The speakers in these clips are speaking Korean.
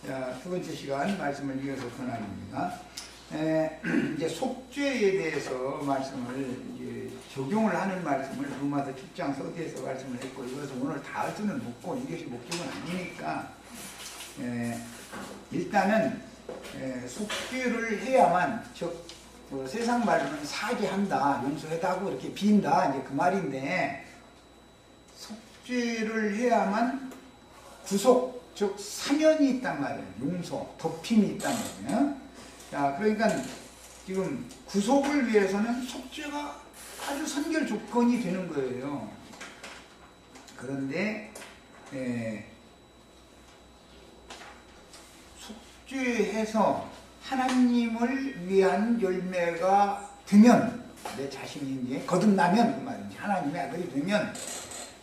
자, 두 번째 시간 말씀을 이어서 전합니다. 이제 속죄에 대해서 말씀을 이제 적용을 하는 말씀을 로마서 7장 서두에서 말씀을 했고, 이것은 오늘 다 할 수는 없고 이것이 목적은 아니니까 일단은 속죄를 해야만, 즉 세상 말로는 사죄한다, 용서해다고 이렇게 빈다, 이제 그 말인데, 속죄를 해야만 구속, 즉 사면이 있단 말이에요. 용서, 덮임이 있단 말이에요. 자, 그러니까 지금 구속을 위해서는 속죄가 아주 선결 조건이 되는 거예요. 그런데 속죄해서 하나님을 위한 열매가 되면, 내 자신이 이제 거듭나면, 그 말이지, 하나님의 아들이 되면,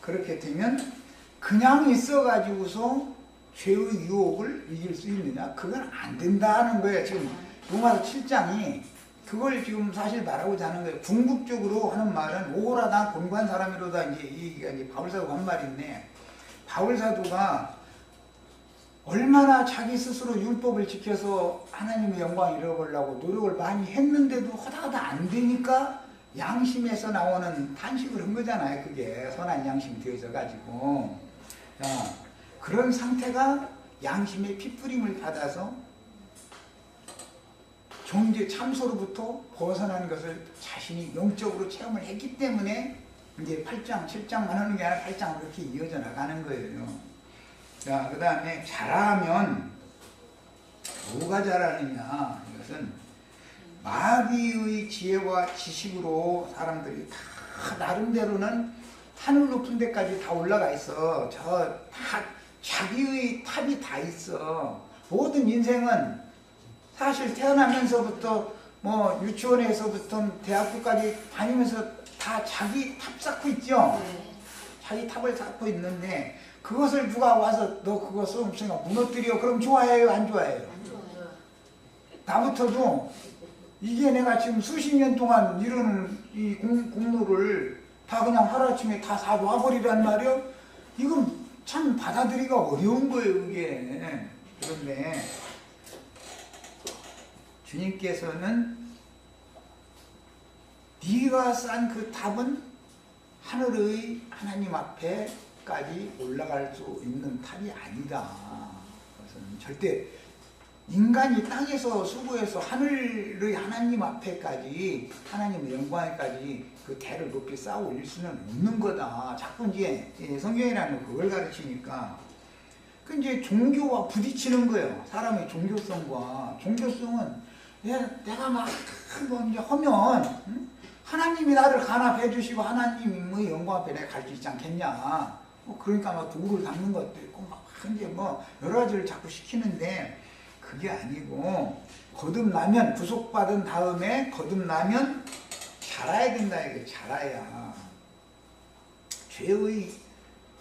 그렇게 되면 그냥 있어가지고서 죄의 유혹을 이길 수 있느냐? 그건 안 된다는 거예요. 지금 로마서 7장이 그걸 지금 사실 말하고자 하는 거예요. 궁극적으로 하는 말은 오호라 나 권고한 사람이로다, 이제 바울사도가 한 말인데, 바울사도가 얼마나 자기 스스로 율법을 지켜서 하나님의 영광을 이뤄보려고 노력을 많이 했는데도 하다하다 안 되니까 양심에서 나오는 탄식을 한 거잖아요. 그게 선한 양심이 되어져 가지고, 그런 상태가 양심의 핏부림을 받아서 정죄 참소로부터 벗어나는 것을 자신이 영적으로 체험을 했기 때문에 이제 8장, 7장만 하는 게 아니라 8장으로 이렇게 이어져 나가는 거예요. 자, 그 다음에 잘하면 뭐가 잘하느냐? 이것은 마귀의 지혜와 지식으로 사람들이 다 나름대로는 하늘 높은 데까지 다 올라가 있어. 다 자기의 탑이 다 있어. 모든 인생은 사실 태어나면서부터 뭐 유치원에서부터 대학교까지 다니면서 다 자기 탑 쌓고 있죠. 자기 탑을 쌓고 있는데, 그것을 누가 와서 너 그거 없으니까 무너뜨려, 그럼 좋아해요, 안 좋아해요? 안 좋아요. 나부터도 이게 내가 지금 수십 년 동안 이루는 이 공로를 다 그냥 하루아침에 다 놔버리란 말이요? 이건 참 받아들이기가 어려운 거예요, 이게. 그런데 주님께서는 네가 쌓은 그 탑은 하늘의 하나님 앞에까지 올라갈 수 있는 탑이 아니다. 그것은 절대 인간이 땅에서 수고해서 하늘의 하나님 앞에까지, 하나님의 영광에까지 그 대를 높이 쌓아 올릴 수는 없는 거다. 자꾸 이제 성경이라는 그걸 가르치니까, 그 이제 종교와 부딪히는 거예요. 사람의 종교성과. 종교성은 내가 막 이제 하면 하나님이 나를 간합해 주시고 하나님의 영광 앞에 내가 갈 수 있지 않겠냐. 그러니까 막 도구를 닦는 것도 있고 막 이제 뭐 여러 가지를 자꾸 시키는데, 그게 아니고, 거듭나면, 구속받은 다음에 거듭나면 자라야 된다. 이게 자라야 죄의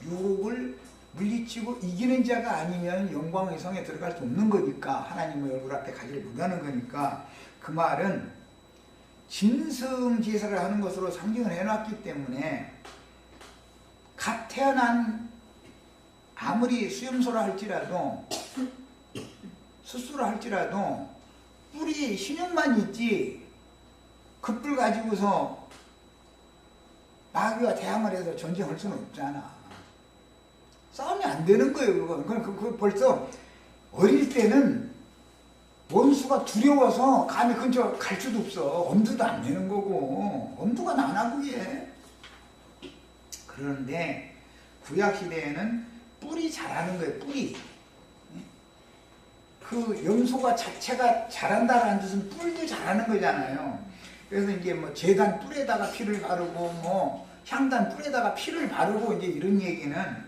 유혹을 물리치고 이기는 자가 아니면 영광의 성에 들어갈 수 없는 거니까, 하나님의 얼굴 앞에 가지를 못하는 거니까, 그 말은 진성제사를 하는 것으로 상징을 해놨기 때문에, 갓 태어난 아무리 수염소라 할지라도, 수수라 할지라도 뿔이 신용만 있지, 그 뿔 가지고서 마귀와 대항을 해서 전쟁할 수는 없잖아. 싸움이 안 되는 거예요, 그건. 그거 벌써 어릴 때는 원수가 두려워서 감히 근처 갈 수도 없어. 엄두도 안 내는 거고, 엄두가 나나 그게. 그런데 구약시대에는 뿔이 자라는 거예요, 뿔이. 그 염소가 자체가 자란다는 뜻은 뿔도 자라는 거잖아요. 그래서 이제 뭐 제단 뿔에다가 피를 바르고, 뭐 향단 뿔에다가 피를 바르고, 이제 이런 얘기는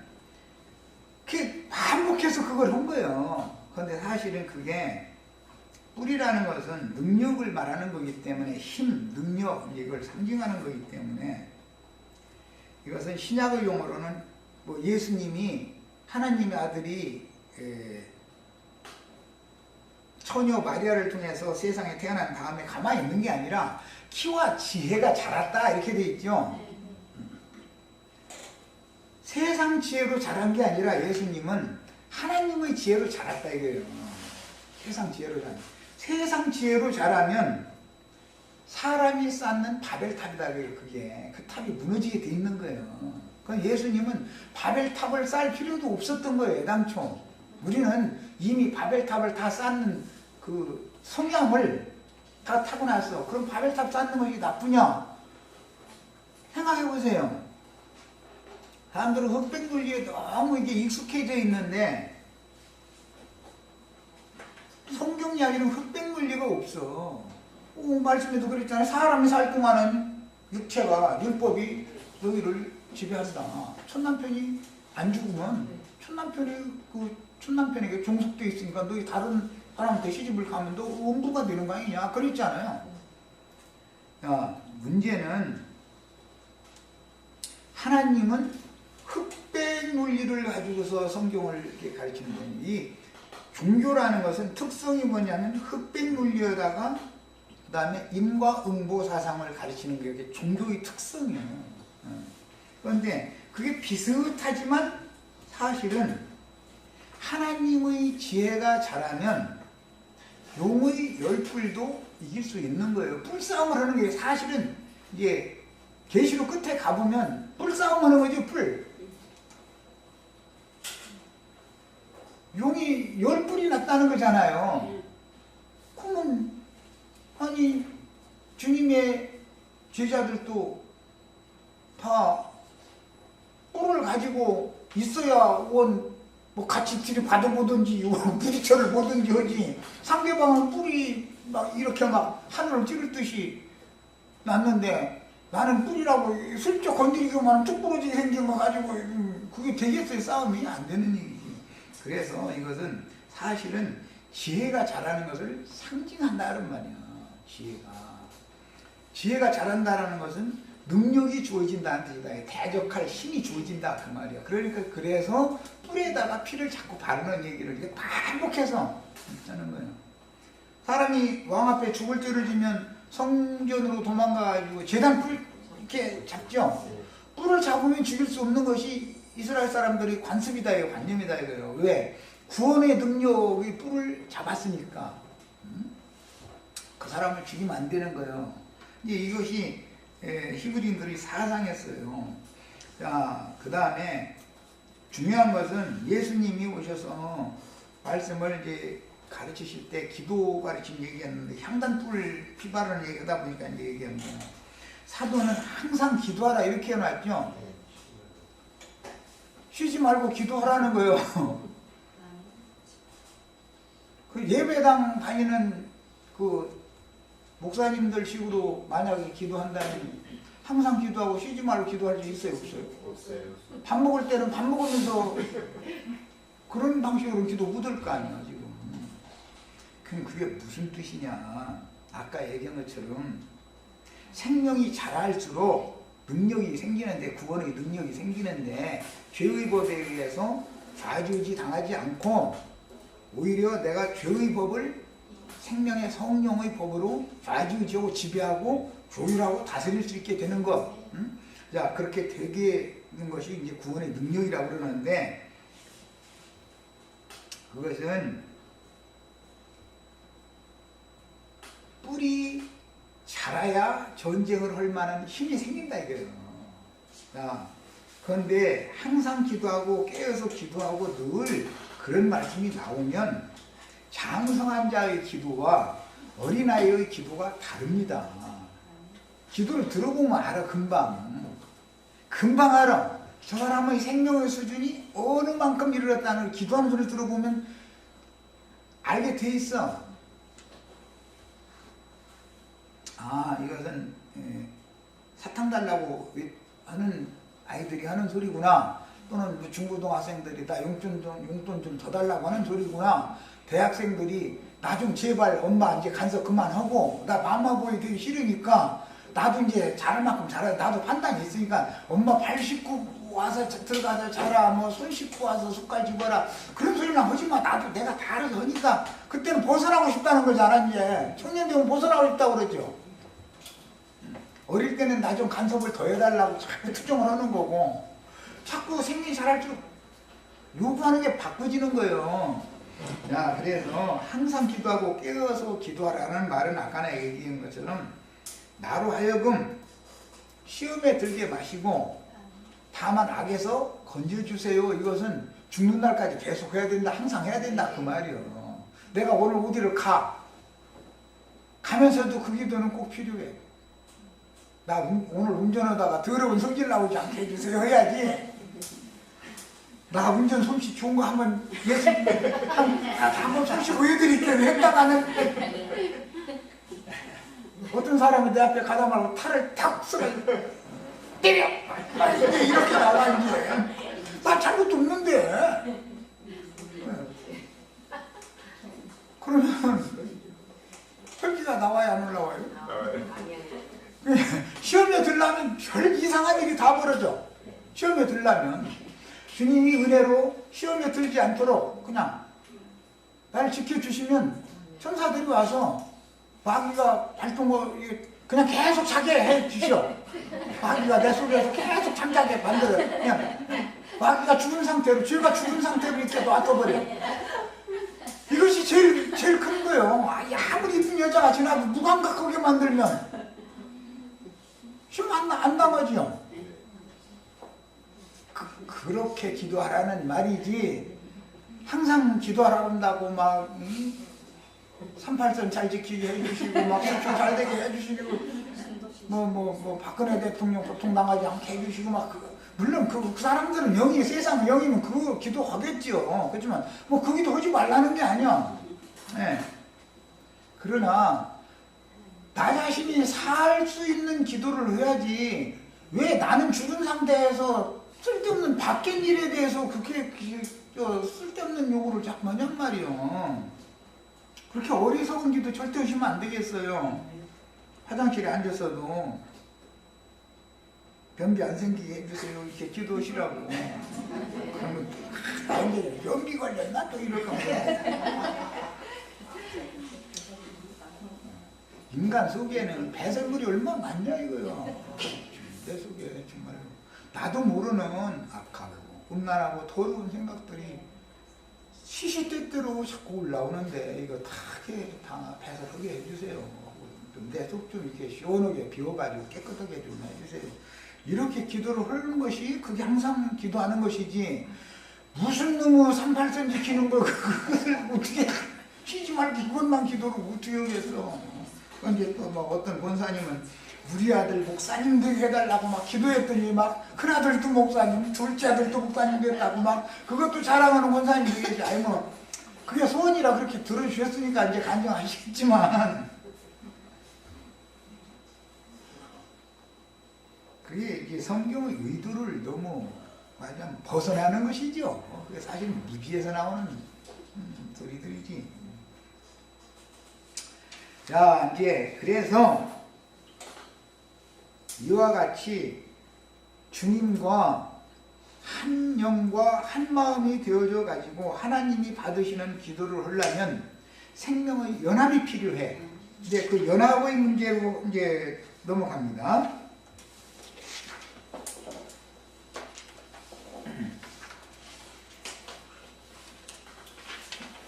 그 반복해서 그걸 한 거예요. 그런데 사실은 그게 뿔이라는 것은 능력을 말하는 거기 때문에, 힘, 능력, 이걸 상징하는 거기 때문에, 이것은 신약의 용어로는 뭐 예수님이 하나님의 아들이 처녀 마리아를 통해서 세상에 태어난 다음에 가만히 있는 게 아니라 키와 지혜가 자랐다, 이렇게 돼 있죠. 세상 지혜로 자란 게 아니라 예수님은 하나님의 지혜로 자랐다 이거예요. 세상 지혜로 자라. 세상 지혜로 자라면 사람이 쌓는 바벨탑이다 그래요. 그게 그 탑이 무너지게 돼 있는 거예요. 그러니까 예수님은 바벨탑을 쌓을 필요도 없었던 거예요. 애당초 우리는 이미 바벨탑을 다 쌓는 그 성향을 다 타고났어. 그럼 바벨탑 쌓는 것이 나쁘냐? 생각해 보세요. 사람들은 흑백 논리에 너무 이게 익숙해져 있는데 성경 이야기는 흑백 논리가 없어. 말씀에도 그랬잖아요. 사람이 살 동안은 육체가 율법이 너희를 지배한다. 첫남편이 안 죽으면 첫남편에게 종속되어 있으니까 너희 다른 사람한테 시집을 가면 너 음부가 되는 거 아니냐? 그랬잖아요. 야, 문제는 하나님은 흑백 논리를 가지고서 성경을 이렇게 가르치는 거예요. 이 종교라는 것은 특성이 뭐냐면 흑백 논리에다가 그 다음에 인과응보 사상을 가르치는 게 종교의 특성이에요. 그런데 그게 비슷하지만 사실은 하나님의 지혜가 자라면 용의 열불도 이길 수 있는 거예요. 뿔싸움을 하는 게 사실은 이제 계시록 끝에 가보면 뿔싸움 하는 거죠. 용이 열뿔이 났다는 거잖아요. 그러면 아니 주님의 제자들도 다 뿔을 가지고 있어야 뭐 같이 들이받아보든지 부딪혀를 보든지 하지. 상대방은 뿔이 막 이렇게 막 하늘을 찌르듯이 났는데 나는 뿔이라고 슬쩍 건드리기만 하면 쭉 부러지게 생긴 거 가지고 그게 되겠어요? 싸움이 안 되는 얘기지. 그래서 이것은 사실은 지혜가 자라는 것을 상징한다는 말이야. 지혜가 자란다는 것은 능력이 주어진다는 뜻이다. 대적할 힘이 주어진다 그 말이야. 그러니까 그래서 뿔에다가 피를 자꾸 바르는 얘기를 이렇게 반복해서 하는 거예요. 사람이 왕 앞에 죽을 죄를 지면 성전으로 도망가가지고 제단 뿔 이렇게 잡죠. 뿔을 잡으면 죽일 수 없는 것이 이스라엘 사람들이 관습이다, 관념이다 이거예요. 왜? 구원의 능력이 뿔을 잡았으니까. 그 사람을 죽이면 안 되는 거예요. 이제 이것이 히브리인들이 사상했어요. 자, 그 다음에 중요한 것은 예수님이 오셔서 말씀을 이제 가르치실 때 기도 가르침 얘기했는데 향단뿔 피 바르는 얘기하다 보니까 이제 얘기한 거예요. 사도는 항상 기도하라 이렇게 해놨죠. 쉬지 말고 기도하라는 거예요. 그 예배당 다니는 그 목사님들 식으로 만약에 기도한다면 항상 기도하고 쉬지 말고 기도할 수 있어요? 없어요? 밥 먹을 때는 밥 먹으면서 그런 방식으로 기도 못 할 거 아니야 지금. 그럼 그게 무슨 뜻이냐? 아까 얘기한 것처럼 생명이 자랄수록 능력이 생기는데, 구원의 능력이 생기는데 죄의 법에 의해서 좌지우지 당하지 않고 오히려 내가 죄의 법을 생명의 성령의 법으로 좌지우지하고 지배하고 조율하고 다스릴 수 있게 되는 것. 자, 그렇게 되게 되는 것이 이제 구원의 능력이라고 그러는데, 그것은 뿔이 자라야 전쟁을 할 만한 힘이 생긴다 이거예요. 자, 그런데 항상 기도하고 깨어서 기도하고 늘 그런 말씀이 나오면 장성한 자의 기도와 어린아이의 기도가 다릅니다. 기도를 들어보면 알아. 금방 알아. 저 사람의 생명의 수준이 어느 만큼 이르렀다는 걸 기도하는 소리 들어보면 알게 돼 있어. 아, 이것은 사탕 달라고 하는 아이들이 하는 소리구나. 또는 중고등학생들이 나 용돈 좀 더 달라고 하는 소리구나. 대학생들이 나 좀 제발 엄마 이제 간섭 그만하고 나 맘마 보이기 싫으니까 나도 이제 잘할 만큼 잘해. 나도 판단이 있으니까 엄마 발 씻고 와서 들어가서 자라, 뭐 손 씻고 와서 숟갈 집어라. 그런 소리나 하지 마. 나도 내가 다 알아서 하니까. 그때는 벗어나고 싶다는 거잖아. 이제 청년 되면 벗어나고 싶다고 그러죠. 어릴 때는 나 좀 간섭을 더 해달라고 자꾸 투정을 하는 거고, 자꾸 생리 잘할 줄 요구하는 게 바꿔지는 거예요. 자, 그래서 항상 기도하고 깨어서 기도하라는 말은 아까나 얘기한 것처럼 나로 하여금 시험에 들게 마시고 다만 악에서 건져주세요. 이것은 죽는 날까지 계속 해야 된다. 항상 해야 된다. 그 말이요. 내가 오늘 어디를 가면서도 그 기도는 꼭 필요해. 나 오늘 운전하다가 더러운 성질 나오지 않게 해주세요. 해야지. 나 운전 솜씨 좋은 거 한번 한번 솜씨 보여드릴게요. 했다가는 어떤 사람이 내 앞에 가다 말고 탈을 탁 쓰고 때려! 이렇게 나와 이제. 나 잘못도 없는데. 그러면 혈기가 나와야 안 올라와요? 시험에 들려면 별 이상한 일이 다 벌어져. 시험에 들려면 주님이 은혜로 시험에 들지 않도록 그냥 나를 지켜주시면 천사들이 와서 마귀가 발동을 그냥 계속 자게 해주셔. 마귀가 내 속에서 계속 잠자게 만들어. 그냥 마귀가 죽은 상태로, 죄가 죽은 상태로 이렇게 놔둬버려. 이것이 제일 큰 거예요. 아무리 이쁜 여자가 지나도 무감각하게 만들면 시험 안 당하지요. 그렇게 기도하라는 말이지. 항상 기도하라고 한다고 막 38선 잘 지키게 해주시고 막 수출 잘 되게 해주시고 뭐 박근혜 대통령 고통당하지 않게 해주시고 막 물론 그 사람들은 영이 세상 영이면 그거 기도하겠지요. 그렇지만 뭐 그 기도 하지 말라는 게 아니야. 네. 그러나 나 자신이 살 수 있는 기도를 해야지. 왜 나는 죽은 상태에서 쓸데없는 바뀐 일에 대해서 그렇게 쓸데없는 요구를 자꾸 하냔 말이요. 그렇게 어리석은 기도 절대 하시면 안 되겠어요. 화장실에 앉아서도 변비 안 생기게 해주세요. 이렇게 기도하시라고. 그러면 근데 변비 걸렸나? 또 이럴까 봐. 인간 속에는 배설물이 얼마나 많냐 이거요. 내 속에 정말 나도 모르는 악하고 음란하고 더러운 생각들이 시시때때로 자꾸 올라오는데 이거 다 배설하게 해주세요. 내 속 좀 이렇게 시원하게 비워가지고 깨끗하게 좀 해주세요. 이렇게 기도를 하는 것이 그게 항상 기도하는 것이지 무슨 놈의 38선 지키는 거 그것을 어떻게 쉬지 말고 그것만 기도를 어떻게 하겠어. 이제 또 막 어떤 권사님은 우리 아들 목사님 되게 해달라고 막 기도했더니 막 큰아들도 목사님, 둘째 아들도 목사님 됐다고 막 그것도 자랑하는 권사님 되겠지. 아니 뭐 그게 소원이라 그렇게 들어주셨으니까 이제 간증하시겠지만 그게 이게 성경의 의도를 너무 말하자면 벗어나는 것이죠. 그게 사실 무지에서 나오는 소리들이지. 자, 이제 그래서 이와 같이 주님과 한 영과 한 마음이 되어져 가지고 하나님이 받으시는 기도를 하려면 생명의 연합이 필요해. 이제 그 연합의 문제로 이제 넘어갑니다.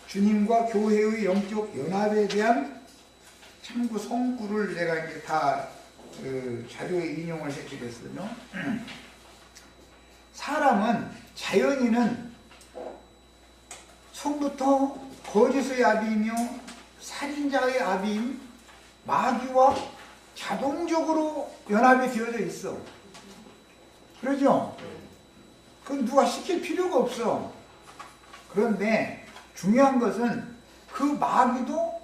주님과 교회의 영적 연합에 대한 참고 성구를 내가 이제 다 자료에 인용을 했게 됐어요. 사람은 자연인은 처음부터 거짓의 아비이며 살인자의 아비인 마귀와 자동적으로 연합이 되어져 있어. 그러죠? 그건 누가 시킬 필요가 없어. 그런데 중요한 것은 그 마귀도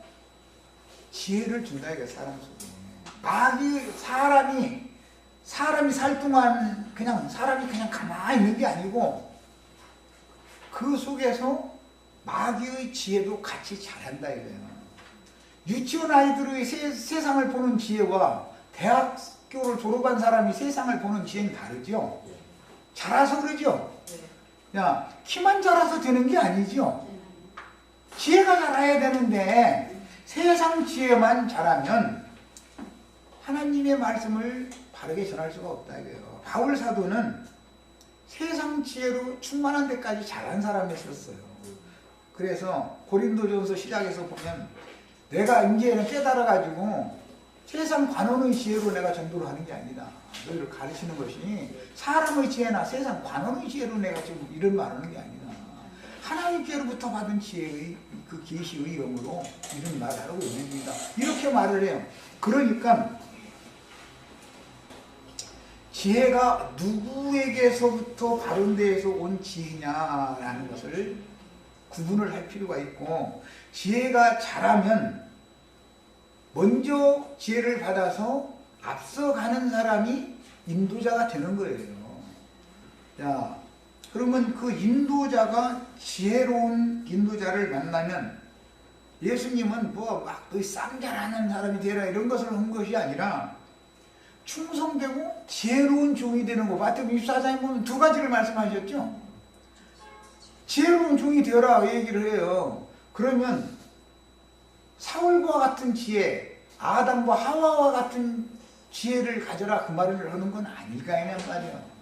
지혜를 준다 이거 사람 속에. 사람이 살 동안 그냥 사람이 그냥 가만히 있는 게 아니고 그 속에서 마귀의 지혜도 같이 잘한다 이거예요. 유치원 아이들의 세상을 보는 지혜와 대학교를 졸업한 사람이 세상을 보는 지혜는 다르죠. 자라서 그러죠. 야, 키만 자라서 되는 게 아니죠. 지혜가 자라야 되는데 세상 지혜만 자라면 하나님의 말씀을 바르게 전할 수가 없다 이거예요. 바울 사도는 세상 지혜로 충만한 데까지 잘한 사람이 있었어요. 그래서 고린도전서 시작에서 보면 내가 이제는 깨달아가지고 세상 관원의 지혜로 내가 전도를 하는 게 아니다. 너희를 가르치는 것이 사람의 지혜나 세상 관원의 지혜로 내가 지금 이런 말 하는 게 아니다. 하나님께로부터 받은 지혜의 그 계시의 영으로 이런 말을 하고 있는 겁니다. 이렇게 말을 해요. 그러니까 지혜가 누구에게서부터 바른 데에서 온 지혜냐라는 것을 구분을 할 필요가 있고, 지혜가 자라면 먼저 지혜를 받아서 앞서가는 사람이 인도자가 되는 거예요. 자, 그러면 그 인도자가 지혜로운 인도자를 만나면 예수님은 뭐 막 너희 쌍잔하는 사람이 되라 이런 것을 한 것이 아니라 충성되고 지혜로운 종이 되는 거. 마태복음 24장에 보면 두 가지를 말씀하셨죠. 지혜로운 종이 되어라 얘기를 해요. 그러면 사울과 같은 지혜, 아담과 하와와 같은 지혜를 가져라 그 말을 하는 건 아닐까 하는 말이에요.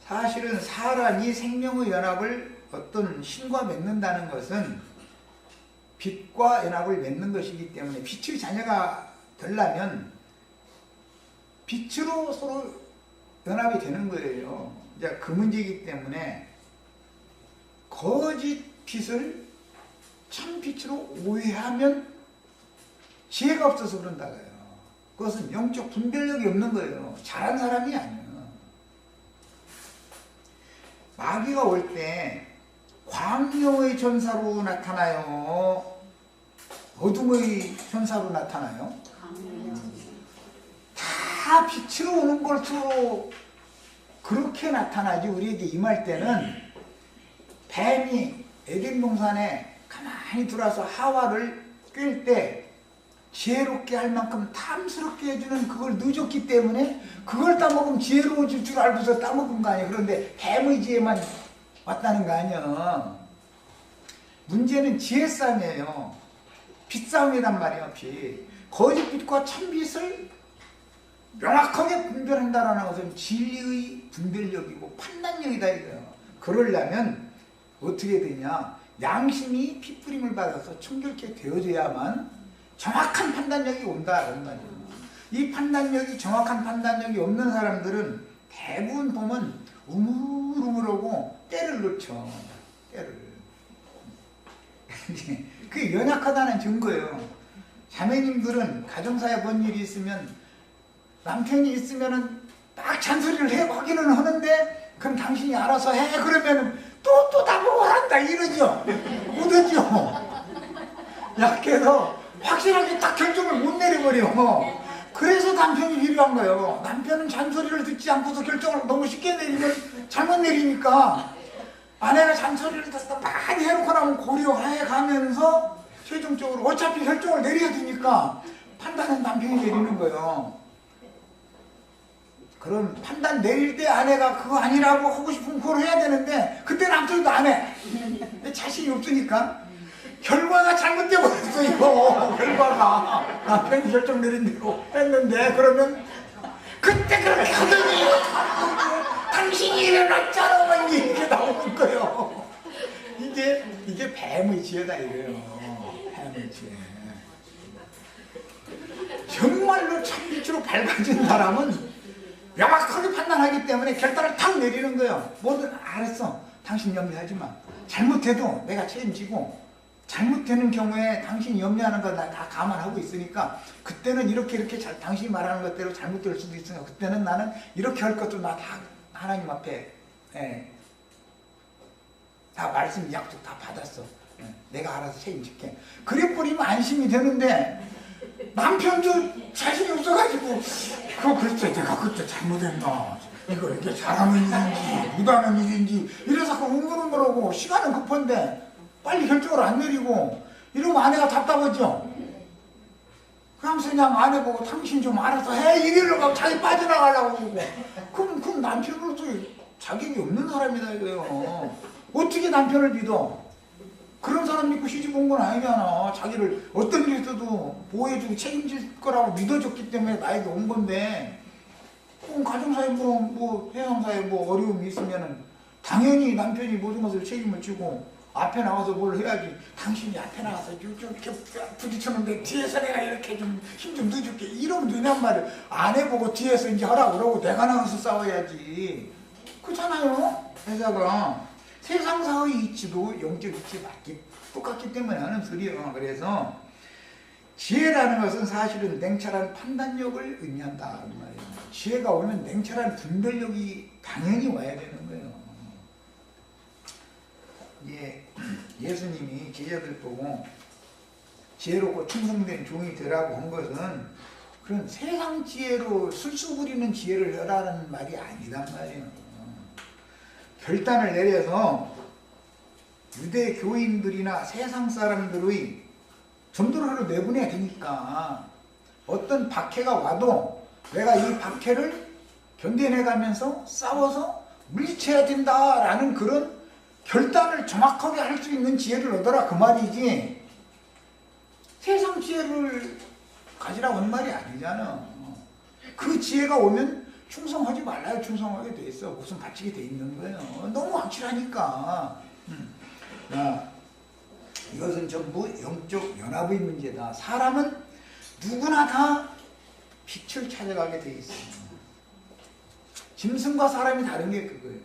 사실은 사람이 생명의 연합을 어떤 신과 맺는다는 것은 빛과 연합을 맺는 것이기 때문에, 빛의 자녀가 되려면 빛으로 서로 연합이 되는 거예요. 이제 그 문제이기 때문에 거짓 빛을 참 빛으로 오해하면 지혜가 없어서 그런다고요. 그것은 영적 분별력이 없는 거예요. 잘한 사람이 아니에요. 마귀가 올 때 광명의 전사로 나타나요? 어둠의 전사로 나타나요? 다 빛으로 오는 것으로 그렇게 나타나지. 우리에게 임할 때는 뱀이 에덴 동산에 가만히 들어와서 하와를 꿰을 때 지혜롭게 할 만큼 탐스럽게 해주는 그걸 늦었기 때문에 그걸 따먹으면 지혜로워질 줄 알고서 따먹은 거 아니에요. 그런데 뱀의 지혜만 왔다는 거 아니에요. 문제는 지혜 싸움이에요. 빛 싸움이란 말이에요. 빛. 거짓 빛과 참 빛을 명확하게 분별한다는 것은 진리의 분별력이고 판단력이다 이거예요. 그러려면 어떻게 되냐? 양심이 핏부림을 받아서 청결케 되어져야만 정확한 판단력이 온다 이런 말이에요. 이 판단력이, 정확한 판단력이 없는 사람들은 대부분 보면 우물우물하고 때를 놓쳐. 때를. 그게 연약하다는 증거예요. 자매님들은 가정사에 뭔 일이 있으면 남편이 있으면은 막 잔소리를 해 하기는 하는데, 그럼 당신이 알아서 해 그러면은 또 답을 한다 이러죠. 못하죠. 약해서 확실하게 딱 결정을 못 내려버려. 그래서 남편이 필요한 거예요. 남편은 잔소리를 듣지 않고서 결정을 너무 쉽게 내리면 잘못 내리니까, 아내가 잔소리를 듣다 많이 해놓고 나면 고려해 가면서 최종적으로 어차피 결정을 내려야 되니까 판단은 남편이 내리는 거예요. 그럼 판단 내릴 때 아내가 그거 아니라고 하고 싶으면 그걸 해야 되는데 그때 남편도 안 해. 자신이 없으니까 결과가 잘못돼 버렸어요. 결과가 남편이 결정 내린 대로 했는데, 그러면 그때 그렇게 하더니 당신이 일어났잖아 이렇게 나오는 거예요. 이게 뱀의 지혜다 이거예요. 뱀의 지혜. 정말로 참빛으로 밝아진 사람은 명확하게 판단하기 때문에 결단을 탁 내리는 거예요. 뭐든 알았어. 당신 염려하지 마. 잘못해도 내가 책임지고, 잘못되는 경우에 당신이 염려하는 거 나 다 감안하고 있으니까 그때는 이렇게 당신이 말하는 것대로 잘못될 수도 있으니까 그때는 나는 이렇게 할 것도 나 다 하나님 앞에 다 말씀 약속 다 받았어. 내가 알아서 책임질게. 그래 버리면 안심이 되는데, 남편도 자신이 없어가지고 그거 글쎄 내가 그때 잘못했나, 이거 이게 잘하는 일인지 못하는 일인지 이래서 웅글웅글하고 시간은 급한데 빨리 결정을 안 내리고 이러면 아내가 답답하죠. 그러면서 그냥 아내 보고 당신 좀 알아서 해 이리로 막 자기 빠져나가려고 그러고, 그럼 남편으로서 자격이 없는 사람이다 이거예요. 어떻게 남편을 믿어? 그런 사람 믿고 시집 온 건 아니잖아. 자기를 어떤 일이 있어도 보호해주고 책임질 거라고 믿어줬기 때문에 나에게 온 건데, 그럼 가정사에 세상사에 어려움이 있으면은 당연히 남편이 모든 것을 책임을 지고 앞에 나가서 뭘 해야지. 당신이 앞에 나가서 좀 이렇게 부딪혔는데 뒤에서 내가 이렇게 좀 힘 좀 넣어줄게. 이러면 되냔 말이야. 안 해보고 뒤에서 이제 하라고 그러고 내가 나가서 싸워야지. 그렇잖아요. 회사가 세상사의 이치도 영적 이치 맞기 똑같기 때문에 하는 소리예요. 그래서 지혜라는 것은 사실은 냉철한 판단력을 의미한다 말이에요. 지혜가 오면 냉철한 분별력이 당연히 와야 되는 거예요. 예수님이 제자들 보고 지혜롭고 충성된 종이 되라고 한 것은 그런 세상 지혜로 술수 부리는 지혜를 해라는 말이 아니란 말이에요. 결단을 내려서 유대 교인들이나 세상 사람들의 전도를 내보내야 되니까 어떤 박해가 와도 내가 이 박해를 견뎌내가면서 싸워서 물리쳐야 된다라는 그런 결단을 정확하게 할 수 있는 지혜를 얻어라 그 말이지, 세상 지혜를 가지라고 하는 말이 아니잖아. 그 지혜가 오면 충성하지 말라요. 충성하게 돼 있어. 무슨 바치게 돼 있는 거예요. 너무 확실하니까. 이것은 전부 영적 연합의 문제다. 사람은 누구나 다 빛을 찾아가게 돼 있어요. 짐승과 사람이 다른 게 그거예요.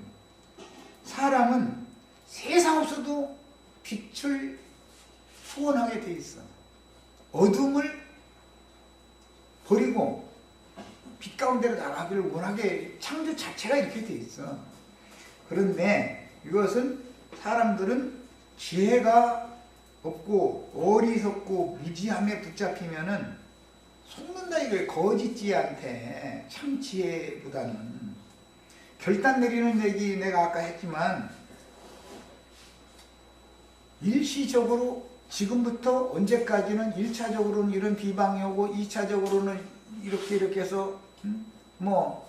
사람은 세상 없어도 빛을 소원하게 돼 있어. 어둠을 버리고 빛 가운데로 나가기를 원하게 창조 자체가 이렇게 돼 있어. 그런데 이것은 사람들은 지혜가 없고 어리석고 무지함에 붙잡히면은 속는다 이거예요. 거짓 지혜한테. 참 지혜보다는. 결단 내리는 얘기 내가 아까 했지만 일시적으로 지금부터 언제까지는 1차적으로는 이런 비방이 오고 2차적으로는 이렇게 해서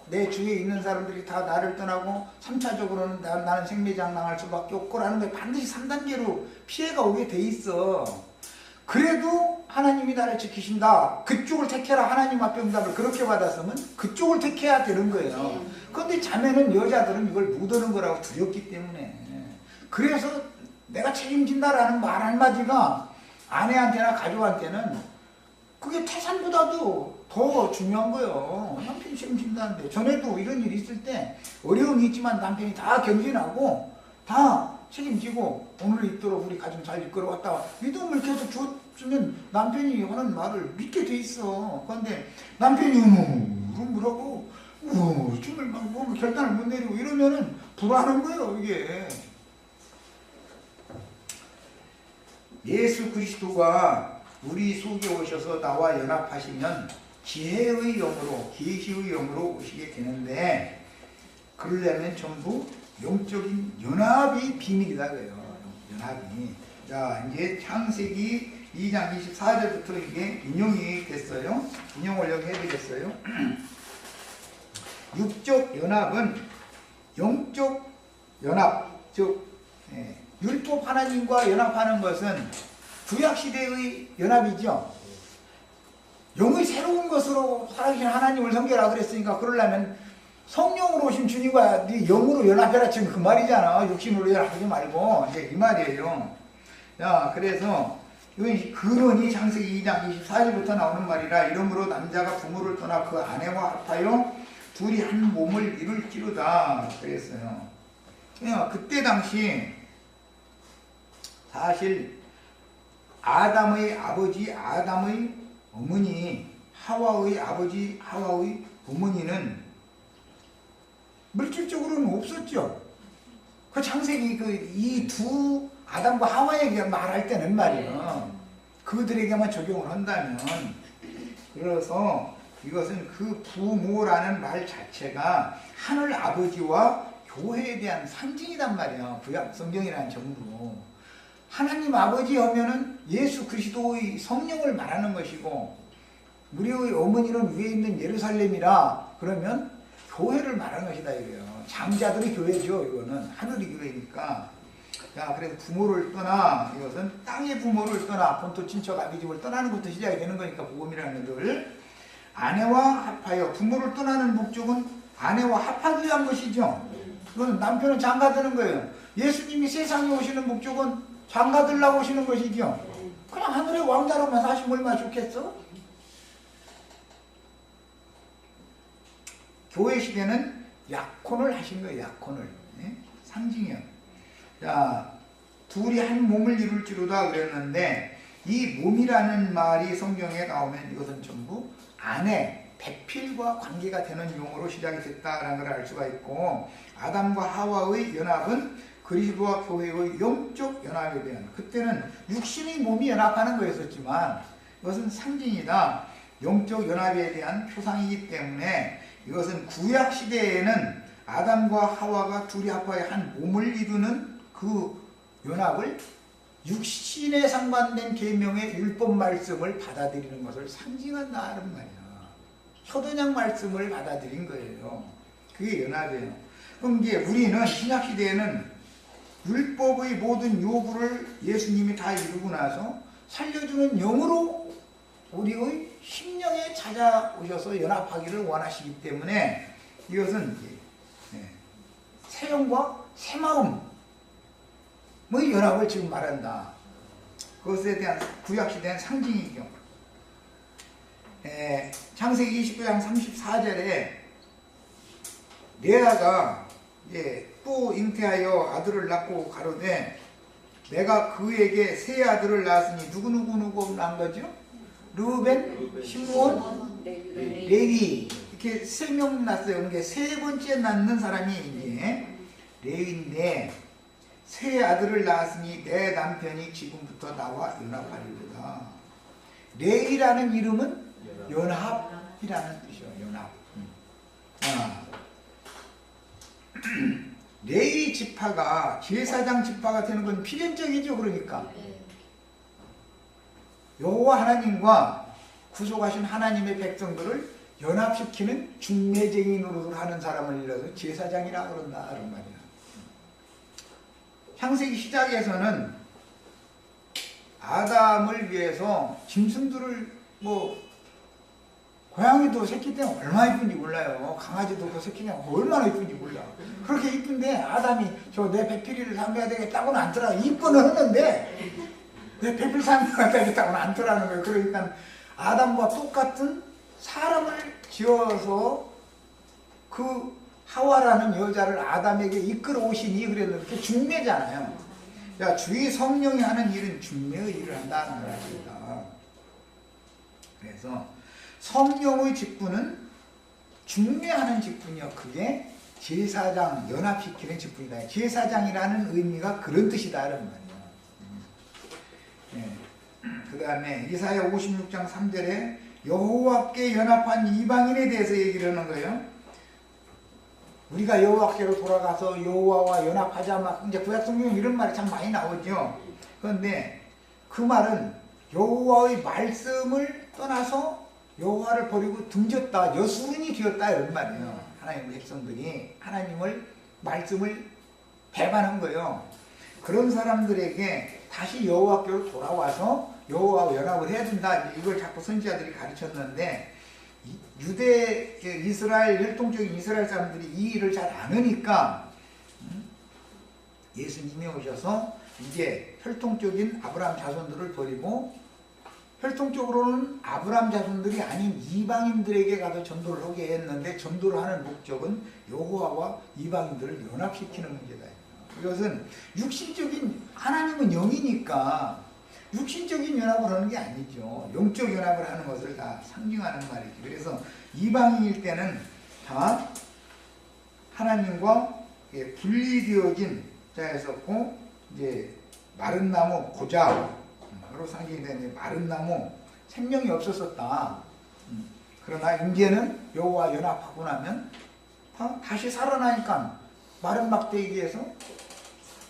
내 주위에 있는 사람들이 다 나를 떠나고 3차적으로는 나는 생매장 당할 수밖에 없고라는 게 반드시 3단계로 피해가 오게 돼 있어. 그래도 하나님이 나를 지키신다. 그쪽을 택해라. 하나님 앞에 응답을 그렇게 받았으면 그쪽을 택해야 되는 거예요. 그런데 자매는 여자들은 이걸 못 하는 거라고 두렵기 때문에. 그래서 내가 책임진다라는 말 한마디가 아내한테나 가족한테는 그게 태산보다도 더 중요한 거예요. 남편이 책임진다는데. 전에도 이런 일이 있을 때 어려움이 있지만 남편이 다 견진하고 다 책임지고 오늘 있도록 우리 가정 잘 이끌어왔다. 믿음을 계속 줬으면 남편이 하는 말을 믿게 돼 있어. 그런데 남편이 뭐라고 정말 막 결단을 못 내리고 이러면은 불안한 거예요. 이게. 예수 그리스도가 우리 속에 오셔서 나와 연합하시면 지혜의 영으로, 계시의 영으로 오시게 되는데, 그러려면 전부 영적인 연합이 비밀이다 그래요. 연합이. 자, 이제 창세기 2장 24절부터 이게 인용이 됐어요. 인용을 여기 해드렸어요. 육적 연합은 영적 연합, 즉 율법 하나님과 연합하는 것은 구약시대의 연합이죠. 영의 새로운 것으로 살아계신 하나님을 섬겨라 그랬으니까 그러려면 성령으로 오신 주님과 네 영으로 연합해라 지금 그 말이잖아. 육신으로 연합하지 말고 이제 이 말이에요. 자, 그래서 이건 근원이 창세기 2장 24절부터 나오는 말이라. 이러므로 남자가 부모를 떠나 그 아내와 합하여 둘이 한 몸을 이룰지로다 그랬어요. 그때 당시 사실 아담의 아버지 아담의 어머니 하와의 아버지 하와의 어머니는 물질적으로는 없었죠. 그 창세기 이 두 아담과 하와에게 말할 때는 말이에요. 그들에게만 적용을 한다면. 그래서 이것은 그 부모라는 말 자체가 하늘 아버지와 교회에 대한 상징이란 말이에요. 구약 성경이라는 정부로. 하나님 아버지 하면은 예수 그리스도의 성령을 말하는 것이고, 우리의 어머니는 위에 있는 예루살렘이라 그러면 교회를 말하는 것이다 이거예요. 장자들의 교회죠. 이거는 하늘의 교회니까. 자, 그래서 부모를 떠나, 이것은 땅의 부모를 떠나 본토 친척 아비 집을 떠나는 것부터 시작이 되는 거니까 복음이라는 것을. 아내와 합하여 부모를 떠나는 목적은 아내와 합하기 위한 것이죠. 그건 남편은 장가드는 거예요. 예수님이 세상에 오시는 목적은 장가들라고 오시는 것이죠. 그냥 하늘의 왕자로만 사시면 얼마나 좋겠어? 교회 시대는 약혼을 하신 거예요. 약혼을. 예? 상징이요. 자, 둘이 한 몸을 이룰지로다 그랬는데 이 몸이라는 말이 성경에 나오면 이것은 전부 아내, 배필과 관계가 되는 용어로 시작이 됐다라는 걸 알 수가 있고, 아담과 하와의 연합은 그리스도와 교회의 영적 연합에 대한, 그때는 육신의 몸이 연합하는 거였었지만 이것은 상징이다. 영적 연합에 대한 표상이기 때문에 이것은 구약 시대에는 아담과 하와가 둘이 합하여 한 몸을 이루는 그 연합을 육신에 상관된 계명의 율법 말씀을 받아들이는 것을 상징한다는 말이야. 효도냥 말씀을 받아들인 거예요. 그게 연합이에요. 그럼 이제 우리는 신약 시대에는 율법의 모든 요구를 예수님이 다 이루고 나서 살려주는 영으로 우리의 심령에 찾아오셔서 연합하기를 원하시기 때문에 이것은 새 영과 새 마음의 연합을 지금 말한다. 그것에 대한 구약시대의 상징이죠. 창세기 29장 34절에 레아가 또 잉태하여 아들을 낳고 가로되 내가 그에게 세 아들을 낳았으니 누구 낳은 거죠? 르우벤, 시므온, 레위 이렇게 세 명 낳았어요. 그러니까 세 번째 낳는 사람이 이제 레위인데 세 아들을 낳았으니 내 남편이 지금부터 나와 연합하리로다. 레위라는 이름은 연합이라는 뜻이요. 연합. 레위 지파가 제사장 지파가 되는 건 필연적이죠. 그러니까 여호와 하나님과 구속하신 하나님의 백성들을 연합시키는 중매쟁이 노릇을 하는 사람을 일러서 제사장이라 그런다 그런 말이야. 창세기 시작에서는 아담을 위해서 짐승들을 고양이도 새끼 때문에 얼마나 이쁜지 몰라요. 강아지도 그 새끼 때문에 얼마나 이쁜지 몰라. 그렇게 이쁜데 아담이 저 내 배필이를 삼겨야 되겠다고는 안 들어. 이뻐는 하는데 내 배필 삼겨야 되겠다고는 안 들어라는 거예요. 그러니까 아담과 똑같은 사람을 지어서 그 하와라는 여자를 아담에게 이끌어 오시니 그랬는데 그게 중매잖아요. 야, 주의 성령이 하는 일은 중매의 일을 한다는 거랍니다. 그래서 성령의 직분은 중매하는 직분이요. 그게 제사장 연합시키는 직분이다. 제사장이라는 의미가 그런 뜻이다 이런 말이에요. 그 다음에 이사야 56장 3절에 여호와께 연합한 이방인에 대해서 얘기를 하는 거예요. 우리가 여호와께로 돌아가서 여호와와 연합하자 막 이제 구약 성경에 이런 말이 참 많이 나오죠. 그런데 그 말은 여호와의 말씀을 떠나서 여호와를 버리고 등졌다, 여수인이 되었다 이런 말이에요. 하나님의 백성들이 하나님을 말씀을 배반한 거예요. 그런 사람들에게 다시 여호와께로 돌아와서 여호와와 연합을 해야 된다. 이걸 자꾸 선지자들이 가르쳤는데 유대 이스라엘 혈통적인 이스라엘 사람들이 이 일을 잘 안 하니까 예수님이 오셔서 이제 혈통적인 아브라함 자손들을 버리고 혈통적으로는 아브라함 자손들이 아닌 이방인들에게 가서 전도를 하게 했는데 전도를 하는 목적은 여호와와 이방인들을 연합시키는 문제다. 이것은 육신적인 하나님은 영이니까 육신적인 연합을 하는 게 아니죠. 영적 연합을 하는 것을 다 상징하는 말이죠. 그래서 이방인일 때는 다 하나님과 분리되어진 자였었고 이제 마른 나무 고자로 상징이 되는 마른 나무 생명이 없었었다. 그러나 이제는 여호와 연합하고 나면 다시 살아나니까 마른 막대기에서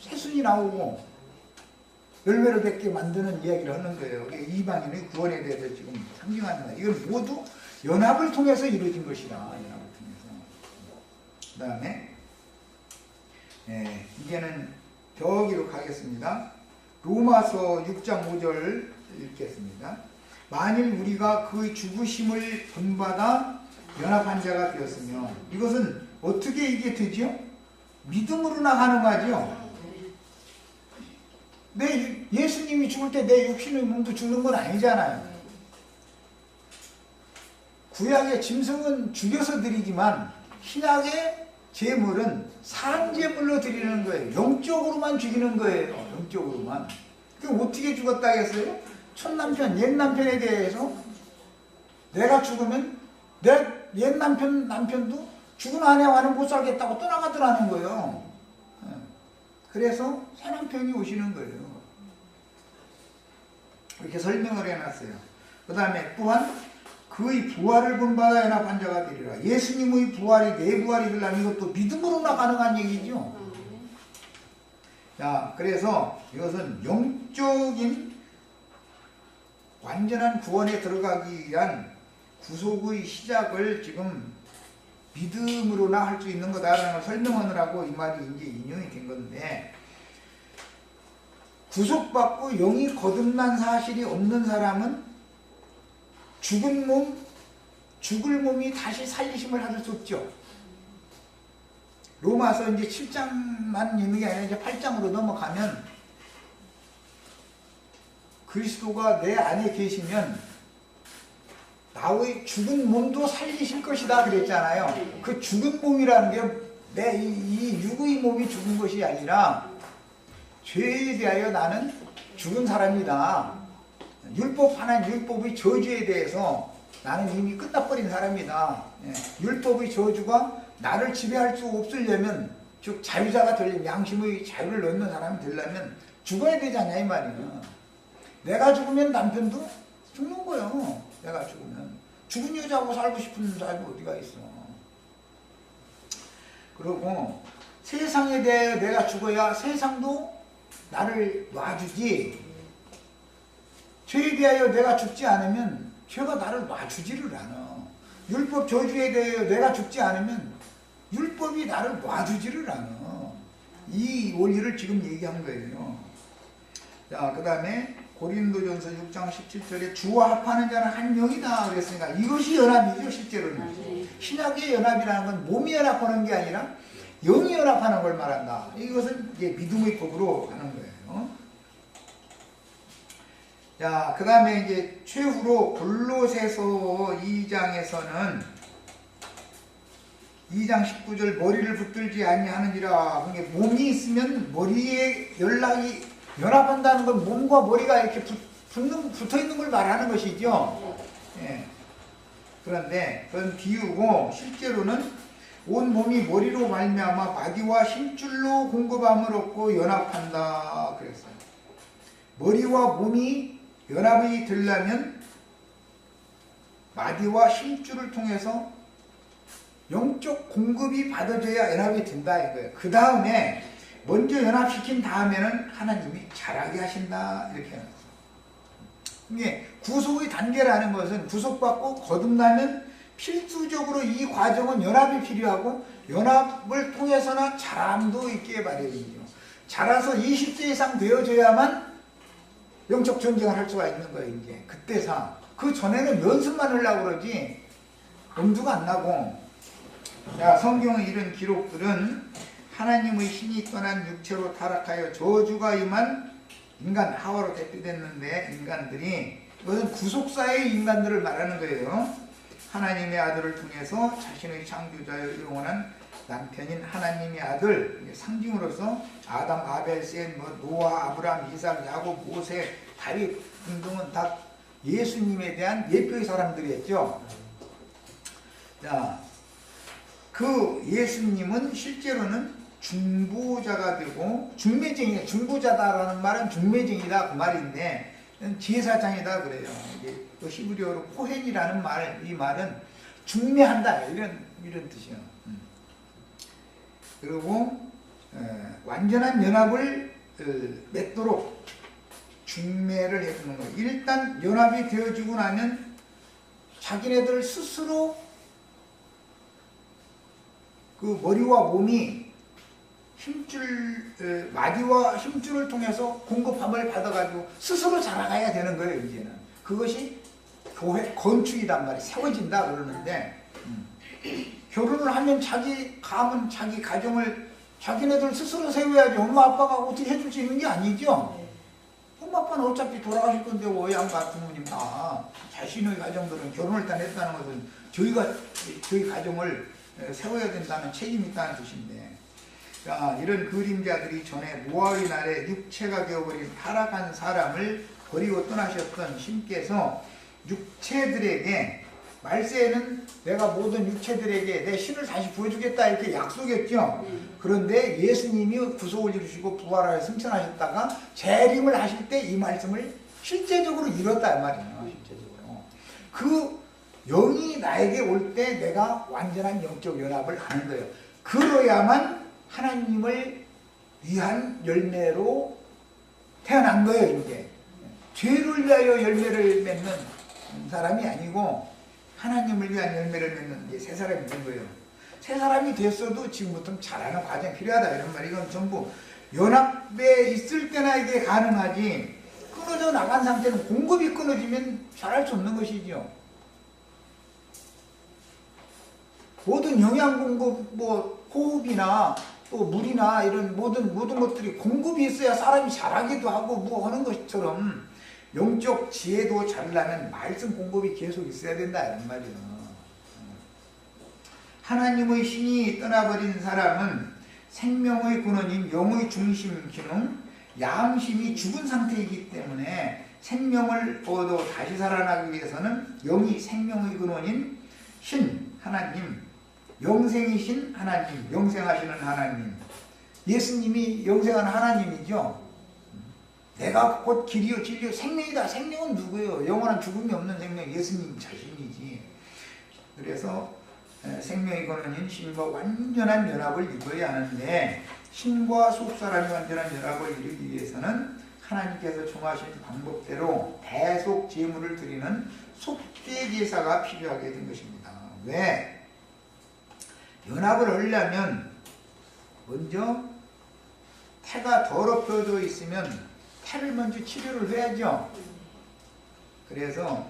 새순이 나오고 열매를 맺게 만드는 이야기를 하는 거예요. 이방인의 구원에 대해서 지금 상징하는 거예요. 이건 모두 연합을 통해서 이루어진 것이다. 연합을 통해서. 그 다음에 이제는 저기로 가겠습니다. 로마서 6장 5절 읽겠습니다. 만일 우리가 그 죽으심을 본받아 연합한 자가 되었으며 이것은 어떻게 이게 되죠? 믿음으로 나가는 거죠. 내 예수님이 죽을 때 내 육신의 몸도 죽는 건 아니잖아요. 구약의 짐승은 죽여서 드리지만 신약의 제물은 산제물로 드리는 거예요. 영적으로만 죽이는 거예요. 영적으로만. 그럼 어떻게 죽었다겠어요? 첫남편, 옛남편에 대해서 내가 죽으면 내 옛남편도 죽은 아내와는 못 살겠다고 떠나가더라는 거예요. 그래서 새남편이 오시는 거예요. 이렇게 설명을 해놨어요. 그 다음에 또한 그의 부활을 본받아 연합한 자가 되리라. 예수님의 부활이 내 부활이 되려면 이것도 믿음으로나 가능한 얘기죠. 자, 그래서 이것은 영적인 완전한 구원에 들어가기 위한 구속의 시작을 지금 믿음으로나 할 수 있는 거다라는 걸 설명하느라고 이 말이 이제 인용이 된 건데, 구속받고 영이 거듭난 사실이 없는 사람은 죽은 몸, 죽을 몸이 다시 살리심을 받을 수 없죠. 로마서 이제 7장만 있는 게 아니라 이제 8장으로 넘어가면 그리스도가 내 안에 계시면 나의 죽은 몸도 살리실 것이다 그랬잖아요. 그 죽은 몸이라는 게 내 이 육의 몸이 죽은 것이 아니라 죄에 대하여 나는 죽은 사람이다. 하나님 율법의 저주에 대해서 나는 이미 끝나버린 사람이다. 율법의 저주가 나를 지배할 수 없으려면, 즉 자유자가 되려면, 양심의 자유를 얻는 사람이 되려면 죽어야 되잖냐 이 말이에요. 내가 죽으면 남편도 죽는 거예요. 내가 죽으면. 죽은 여자하고 살고 싶은 사람이 어디가 있어. 그리고 세상에 대해 내가 죽어야 세상도 나를 놔주지, 죄에 대하여 내가 죽지 않으면 죄가 나를 놔주지를 않아. 율법 저주에 대하여 내가 죽지 않으면 율법이 나를 놔주지를 않아. 이 원리를 지금 얘기한 거예요. 자, 그 다음에 고린도전서 6장 17절에 주와 합하는 자는 한 영이다 그랬으니까 이것이 연합이죠. 실제로는 신약의 연합이라는 건 몸이 연합하는 게 아니라 영이 연합하는 걸 말한다. 이것은 이제 믿음의 법으로 하는 거예요. 자, 그 다음에 이제 최후로 골로새서 2장에서는 2장 19절 머리를 붙들지 아니하느니라. 그러니까 몸이 있으면 머리에 연합한다는 건 몸과 머리가 이렇게 붙어 있는 걸 말하는 것이죠. 예. 그런데 그건 비유고 실제로는 온 몸이 머리로 말미암아 마디와 힘줄로 공급함을 얻고 연합한다 그랬어요. 머리와 몸이 연합이 되려면 마디와 힘줄을 통해서 영적 공급이 받아져야 연합이 된다 이거예요. 그 다음에 먼저 연합시킨 다음에는 하나님이 잘하게 하신다 이렇게 하는 거예요. 이게 구속의 단계라는 것은 구속받고 거듭나면 필수적으로 이 과정은 연합이 필요하고 연합을 통해서는 자람도 있게 마련이죠. 자라서 20세 이상 되어져야만 영적 전쟁을 할 수가 있는 거예요. 이제 그때상. 그 전에는 연습만 하려고 그러지 엄두가 안 나고. 자, 성경의 이런 기록들은 하나님의 신이 떠난 육체로 타락하여 저주가 임한 인간 하와로 대표됐는데, 인간들이 이것은 구속사의 인간들을 말하는 거예요. 하나님의 아들을 통해서 자신의 창조자여 영원한 남편인 하나님의 아들, 상징으로서 아담, 아벨, 셋, 노아, 아브람, 이삭, 야곱, 모세, 다윗 등등은 다 예수님에 대한 예표의 사람들이었죠. 자, 그 예수님은 실제로는 중보자가 되고 중보자다라는 말은 중매쟁이다 그 말인데 제사장이다 그래요. 이게 히브리어로 코헨이라는 말, 이 말은 중매한다 이런 뜻이에요. 그리고 완전한 연합을 맺도록 중매를 해주는 거예요. 일단 연합이 되어지고 나면 자기네들 스스로 그 머리와 몸이 마디와 힘줄을 통해서 공급함을 받아가지고 스스로 자라가야 되는 거예요, 이제는. 그것이 교회 건축이란 말이 세워진다 그러는데, 결혼을 하면 자기 가문, 자기 가정을 자기네들 스스로 세워야지 엄마 아빠가 어떻게 해줄 수 있는 게 아니죠. 엄마 아빠는 어차피 돌아가실 건데 어양과 부모님 다 자신의 가정들은 결혼을 다 했다는 것은 저희 가정을 세워야 된다는 책임이 있다는 뜻인데, 자, 이런 그림자들이 전에 노아의 날에 육체가 되어버린 타락한 사람을 버리고 떠나셨던 신께서 육체들에게 말세에는 내가 모든 육체들에게 내 신을 다시 보여주겠다 이렇게 약속했죠. 그런데 예수님이 구속을 이루시고 부활하여 승천하셨다가 재림을 하실 때 이 말씀을 실제적으로 이뤘다 이 말이에요. 실제적으로 그 영이 나에게 올 때 내가 완전한 영적 연합을 하는 거예요. 그러야만 하나님을 위한 열매로 태어난 거예요. 이게 죄를 위하여 열매를 맺는 사람이 아니고 하나님을 위한 열매를 맺는 이제 새 사람이 된 거예요. 새 사람이 됐어도 지금부터 잘하는 과정이 필요하다 이런 말. 이건 전부 연합에 있을 때나 이게 가능하지, 끊어져 나간 상태는 공급이 끊어지면 잘할 수 없는 것이죠. 모든 영양 공급, 뭐 호흡이나 또 물이나 이런 모든 것들이 공급이 있어야 사람이 잘하기도 하고 뭐 하는 것처럼 영적 지혜도 잘나면 말씀 공급이 계속 있어야 된다 이런 말이에요. 하나님의 신이 떠나버린 사람은 생명의 근원인 영의 중심 기능, 양심이 죽은 상태이기 때문에 생명을 얻어 다시 살아나기 위해서는 영이 생명의 근원인 신 하나님, 영생이신 하나님, 영생하시는 하나님, 예수님이 영생한 하나님이죠. 내가 곧 길이요 진리요 생명이다. 생명은 누구예요? 영원한 죽음이 없는 생명, 예수님 자신이지. 그래서 생명의 근원인 신과 완전한 연합을 이루어야 하는데, 신과 속사람이 완전한 연합을 이루기 위해서는 하나님께서 정하신 방법대로 대속 제물을 드리는 속죄 제사가 필요하게 된 것입니다. 왜? 연합을 하려면 먼저 태가 더럽혀져 있으면 태를 먼저 치료를 해야죠. 그래서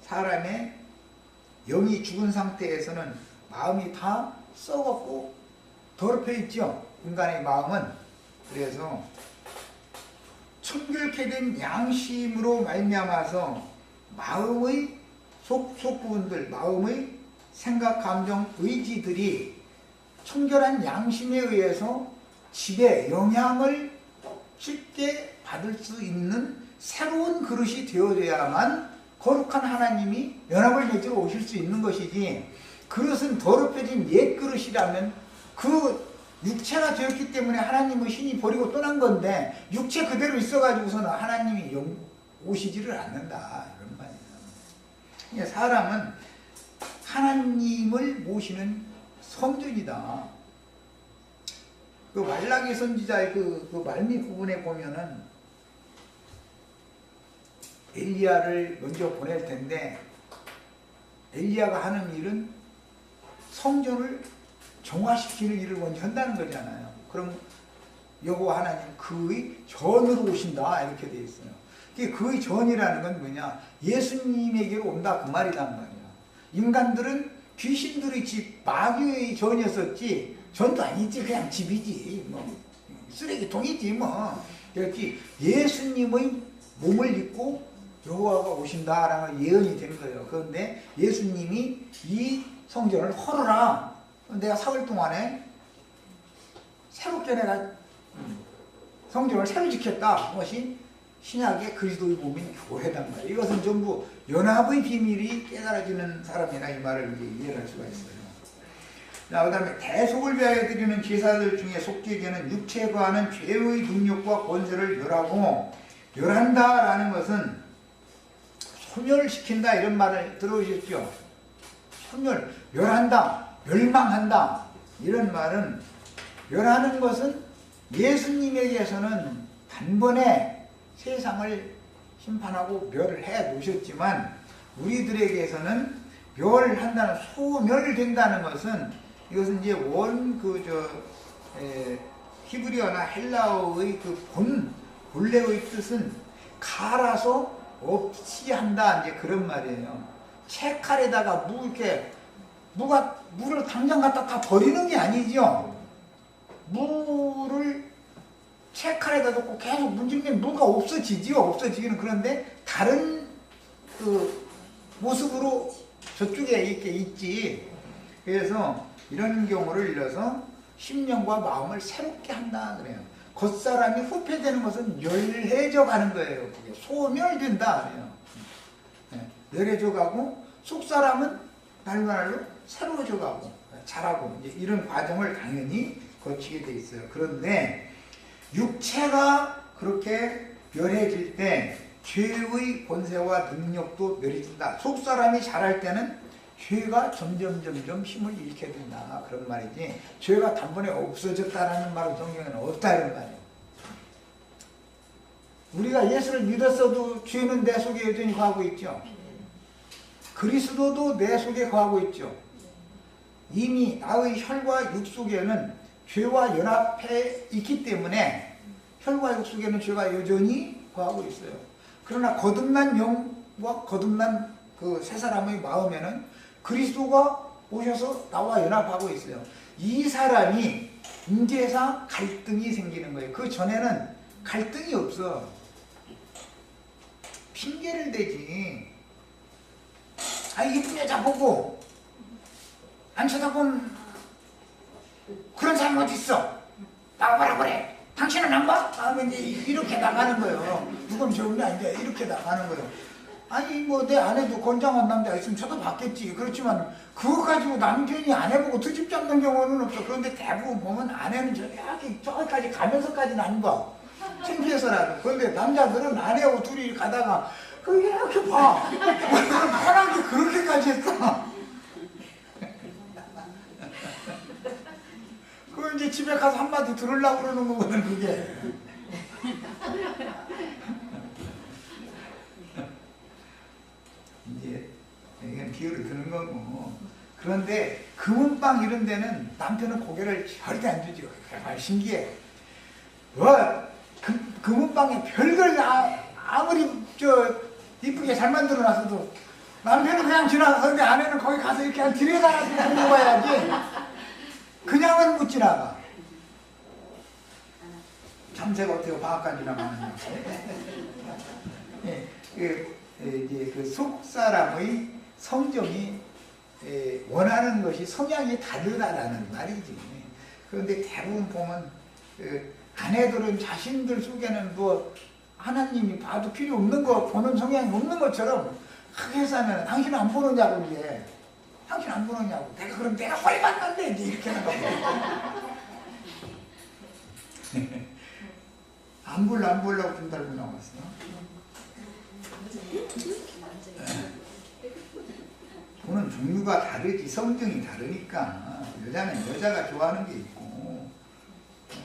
사람의 영이 죽은 상태에서는 마음이 다 썩었고 더럽혀 있죠. 인간의 마음은. 그래서 청결케 된 양심으로 말미암아서 마음의 속부분들, 마음의 생각, 감정, 의지들이 청결한 양심에 의해서 지배, 영향을 쉽게 받을 수 있는 새로운 그릇이 되어져야만 거룩한 하나님이 연합을 맺으러 오실 수 있는 것이지, 그릇은 더럽혀진 옛 그릇이라면 그 육체가 되었기 때문에 하나님의 신이 버리고 떠난 건데 육체 그대로 있어가지고서는 하나님이 오시지를 않는다 이런 말이에요. 그러니까 사람은 하나님을 모시는 성전이다. 그 말라기 선지자의 그 말미 부분에 보면은 엘리야를 먼저 보낼 텐데, 엘리야가 하는 일은 성전을 정화시키는 일을 먼저 한다는 거잖아요. 그럼 여호와 하나님 그의 전으로 오신다 이렇게 돼 있어요. 그의 전이라는 건 뭐냐? 예수님에게로 온다 그 말이란 말이야. 인간들은 귀신들의 집, 마귀의 전이었었지 전도 아니지, 그냥 집이지, 뭐 쓰레기통이지 뭐. 그렇지 예수님의 몸을 입고 여호와가 오신다라는 예언이 된 거예요. 그런데 예수님이 이 성전을 헐어라. 내가 사흘 동안에 새롭게 내가 성전을 새로 지켰다. 그것이 신약의 그리스도의 몸인 교회단 말이에요. 이것은 전부 연합의 비밀이 깨달아지는 사람이나 이 말을 이해할 수가 있어요. 자, 그 다음에 대속을 위하여 드리는 제사들 중에 속죄제는 육체에 관한 죄의 능력과 권세를 멸한다라는 것은 소멸시킨다 이런 말을 들어오셨죠? 멸한다, 멸망한다 이런 말은, 멸하는 것은 예수님에게서는 단번에 세상을 심판하고 멸을 해 놓으셨지만, 우리들에게서는 멸한다는, 소멸된다는 것은, 이것은 이제 히브리어나 헬라어의 본래의 뜻은 갈아서 없이 한다 이제 그런 말이에요. 채칼에다가 이렇게 물을 당장 갖다 다 버리는 게 아니죠. 물을 채칼에다 놓고 계속 문지르면 물가 없어지지요. 없어지기는. 그런데 다른 그 모습으로 저쪽에 이렇게 있지. 그래서 이런 경우를 일러서 심령과 마음을 새롭게 한다 그래요. 겉사람이 후패되는 것은 멸해져 가는 거예요. 그게 소멸된다 그래요. 네, 멸해져 가고 속사람은 날로 새로워져 가고 자라고 이제 이런 과정을 당연히 거치게 돼 있어요. 그런데 육체가 그렇게 멸해질 때 죄의 권세와 능력도 멸해진다. 속사람이 자랄 때는 죄가 점점 힘을 잃게 된다. 그런 말이지. 죄가 단번에 없어졌다라는 말은 성경에는 없다 이런 말이에요. 우리가 예수를 믿었어도 죄는 내 속에 여전히 거하고 있죠. 그리스도도 내 속에 거하고 있죠. 이미 나의 혈과 육 속에는 죄와 연합해 있기 때문에 혈과 육 속에는 죄가 여전히 거하고 있어요. 그러나 거듭난 영과 거듭난 그 새 사람의 마음에는 그리스도가 오셔서 나와 연합하고 있어요. 이 사람이 인제사 갈등이 생기는 거예요. 그 전에는 갈등이 없어. 핑계를 대지. 아, 이쁜 여자 보고 안 쳐다본 그런 사람 어디 있어? 나와보라 그래. 당신은 안 봐? 하면 이제 이렇게 나가는 거예요. 누군 좋은데 이제 이렇게 나가는 거예요. 아니 뭐 내 아내도 건장한 남자 있으면 쳐다봤겠지. 그렇지만 그거 가지고 남편이 아내 보고 트집 잡는 경우는 없어. 그런데 대부분 보면 아내는 저기까지 가면서까지는 안 봐. 창피해서라도. 그런데 남자들은 아내하고 둘이 가다가 이렇게 봐. 편하게 그렇게까지 했어. 그 이제 집에 가서 한마디 들으려고 그러는 거거든 그게. 이제 이건 비유를 드는 거고. 그런데 금은방 이런 데는 남편은 고개를 절대 안 주죠. 정말 신기해. 금은방에 별걸 아무리 이쁘게 잘 만들어놨어도 남편은 그냥 지나가는데 아내는 거기 가서 이렇게 한 들여다보고 먹어야지. 그냥은 못 지나가. 참새가 어떻게 방앗간 지나가느냐. 이제 그 속사람의 성정이 원하는 것이 성향이 다르다라는 말이지. 그런데 대부분 보면 아내들은 자신들 속에는 뭐 하나님이 봐도 필요 없는 거 보는 성향이 없는 것처럼 크게 해서는 당신 안 보느냐고 이제. 당신 안 보느냐고. 그럼 내가 빨리 만났네 이제 이렇게 하는 거고. 안 보려고 좀 달고 나왔어. 보는 종류가 다르지. 성정이 다르니까. 여자는 여자가 좋아하는 게 있고,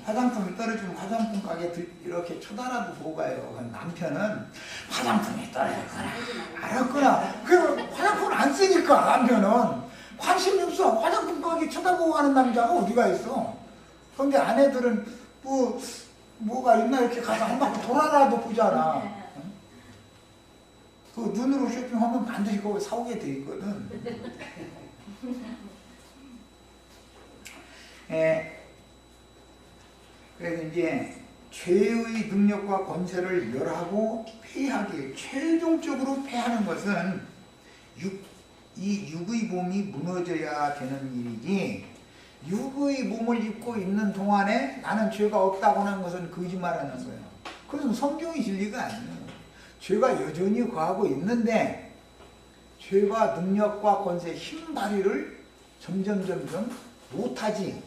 화장품이 떨어지면 화장품 가게 이렇게 쳐다라도 보고 가요. 남편은 화장품이 떨어졌구나 알았구나. 그 화장품 안 쓰니까 남편은 관심이 없어. 화장품 가게 쳐다보고 가는 남자가 어디가 있어. 그런데 아내들은 뭐가 있나 이렇게 가서 한 바퀴 돌아라도 보잖아. 그 눈으로 쇼핑하면 반드시 그거 사오게 돼 있거든. 그래서 이제 죄의 능력과 권세를 멸하고 폐하기, 최종적으로 폐하는 것은 이 육의 몸이 무너져야 되는 일이지, 육의 몸을 입고 있는 동안에 나는 죄가 없다고 하는 것은 거짓말하는 거예요. 그것은 성경의 진리가 아니에요. 죄가 여전히 거하고 있는데 죄가 능력과 권세, 힘 발휘를 점점 못하지.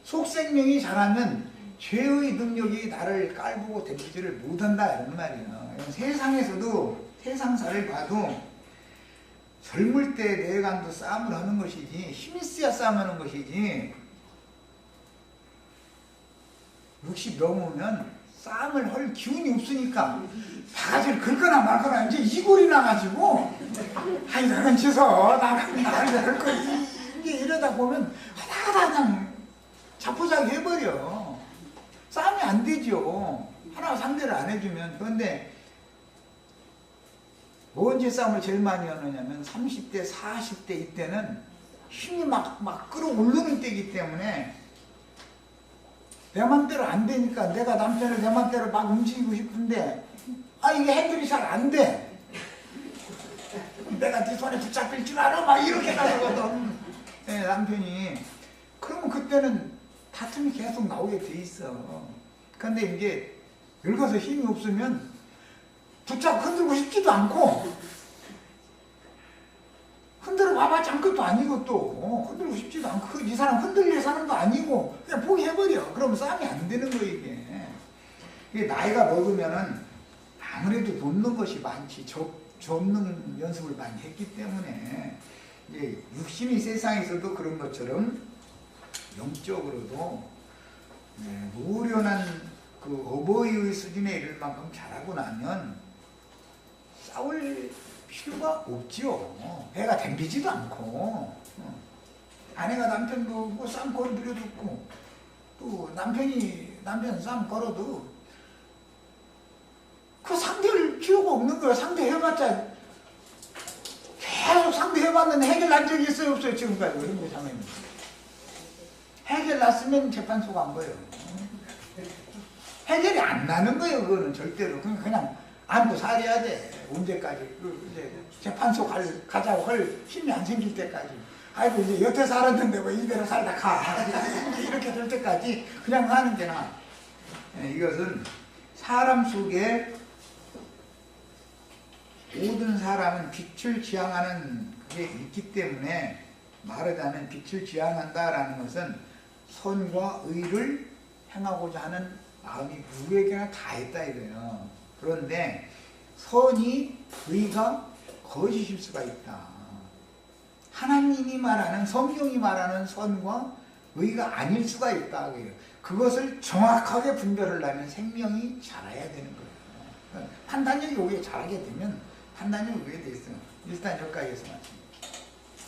속생명이 자라면 죄의 능력이 나를 깔보고 댐지지를 못한다 이런 말이에요. 세상에서도 세상사를 봐도 젊을 때 내간도 싸움을 하는 것이지, 힘이 있어야 싸움하는 것이지, 60 넘으면 싸움을 할 기운이 없으니까 바가지를 긁거나 말거나 이제 이골이 나가지고 아이 나는 지서 나를 할 거 이제 이러다 보면 하다하다 그냥 자포자기 해버려. 싸움이 안 되죠. 하나 상대를 안 해주면. 그런데 언제 싸움을 제일 많이 하느냐면 30대, 40대 이때는 힘이 막 끌어오르는 때이기 때문에 내 맘대로 안 되니까 내가 남편을 내 맘대로 막 움직이고 싶은데 이게 핸들이 잘 안 돼. 내가 네 손에 붙잡힐 줄 알아? 막 이렇게 나가거든. 네, 남편이. 그러면 그때는 다툼이 계속 나오게 돼 있어. 근데 이제 늙어서 힘이 없으면 붙잡고 흔들고 싶지도 않고 흔들어 봐봤자 아무것도 아니고 또 흔들고 싶지도 않고 이 사람 흔들릴 사람도 아니고 그냥 포기해버려. 그럼 싸움이 안 되는 거 이게 나이가 먹으면은 아무래도 돕는 것이 많지 접는 연습을 많이 했기 때문에 이제 육신이 세상에서도 그런 것처럼 영적으로도 노련한 그 어버이의 수준에 이를 만큼 잘하고 나면 싸울 필요가 없지요. 애가 댐비지도 않고 아내가 남편도 뭐 싸움 걸어들여 듣고 또 남편 싸움 걸어도 그 상대할 필요가 없는 거야. 상대해봤자 계속 상대해봤는데 해결난 적이 있어요 없어요 지금까지. 그런 거 상황이 해결났으면 재판소가 안 거예요. 해결이 안 나는 거예요. 그거는 절대로. 그냥 안고 살아야 돼. 언제까지. 이제 재판소 가자고 할 힘이 안 생길 때까지. 아이고 이제 여태 살았는데 뭐 이대로 살다 가. 이렇게 될 때까지 그냥 하는 게 나아. 이것은 사람 속에 모든 사람은 빛을 지향하는 게 있기 때문에 말하자면 빛을 지향한다라는 것은 선과 의를 행하고자 하는 마음이 누구에게나 다 있다 이거예요. 그런데 선이 의가 거짓일 수가 있다. 하나님이 말하는 성경이 말하는 선과 의가 아닐 수가 있다. 그것을 정확하게 분별하려면 생명이 자라야 되는 거예요. 판단력이 오게 자라게 되면 판단력이 오게 돼 있어요. 일단 여기까지에서 마칩니다.